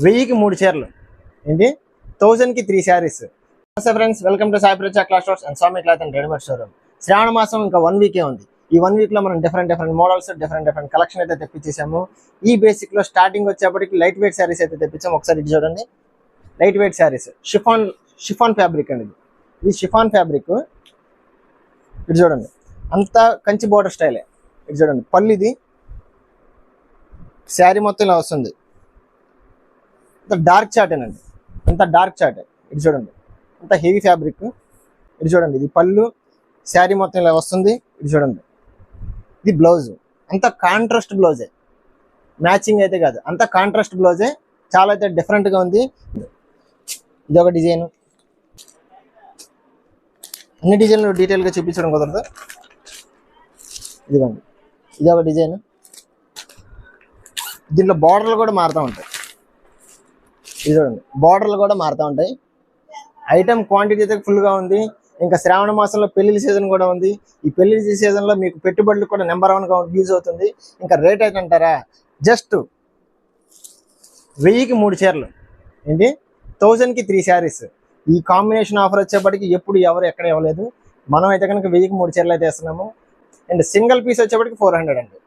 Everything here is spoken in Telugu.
1000కి 3 చీరలు ఏంటి 1000కి 3 శారీస్. నమస్తే ఫ్రెండ్స్, వెల్కమ్ టు సాయి ప్రత్యేక class stores and Swami cloth and readymade showroom. శ్రావణ మాసం ఇంకా 1 వీకే ఉంది. ఈ 1 వీక్ లో మనం డిఫరెంట్ మోడల్స్ డిఫరెంట్ కలెక్షన్ అయితే తెప్పించేసాము. ఈ బేసిక్ లో స్టార్టింగ్ వచ్చేప్పటికి లైట్ వెయిట్ శారీస్ అయితే తెప్పించాము. ఒకసారి ఇది చూడండి, light weight saris, chiffon fabric అండి. ఇది షిఫాన్ ఫ్యాబ్రిక్. ఇది చూడండి, అంతా కంచి బోర్డర్ స్టైలే. ఇది చూడండి, పళ్ళు ఇది శారీ మొత్తం ఇలా వస్తుంది. డార్క్ చార్టేనండి, అంత డార్క్ చార్ట్. ఇది చూడండి, అంత హెవీ ఫ్యాబ్రిక్. ఇది చూడండి, ఇది పళ్ళు, శారీ మొత్తం ఇలా వస్తుంది. ఇది చూడండి, ఇది బ్లౌజ్, అంత కాంట్రాస్ట్ బ్లౌజే, మ్యాచింగ్ అయితే కాదు, అంత కాంట్రాస్ట్ బ్లౌజే. చాలా అయితే డిఫరెంట్గా ఉంది. ఇది ఒక డిజైన్. అన్ని డిజైన్లు డీటెయిల్గా చూపించడం కుదరదు. ఇదిగోండి, ఇది ఒక డిజైన్. దీంట్లో బార్డర్లు కూడా మారుతూ ఉంటాయి. ఇది చూడండి, బార్డర్లు కూడా మారుతూ ఉంటాయి. ఐటమ్ క్వాంటిటీ అయితే ఫుల్గా ఉంది. ఇంకా శ్రావణ మాసంలో పెళ్లిళ్ళ సీజన్ కూడా ఉంది. ఈ పెళ్లిళ్ళ సీజన్లో మీకు పెట్టుబడులు కూడా నెంబర్ 1గా యూజ్ అవుతుంది. ఇంకా రేట్ అయితే అంటారా, జస్ట్ 1000కి 3 చీరలు ఏంటి 1000కి 3 శారీస్. ఈ కాంబినేషన్ ఆఫర్ వచ్చేప్పటికి ఎప్పుడు ఎవరు ఎక్కడ ఇవ్వలేదు. మనం అయితే కనుక 1000కి 3 చీరలు అయితే వేస్తున్నాము. అండ్ సింగిల్ పీస్ వచ్చేప్పటికి 400 అండి.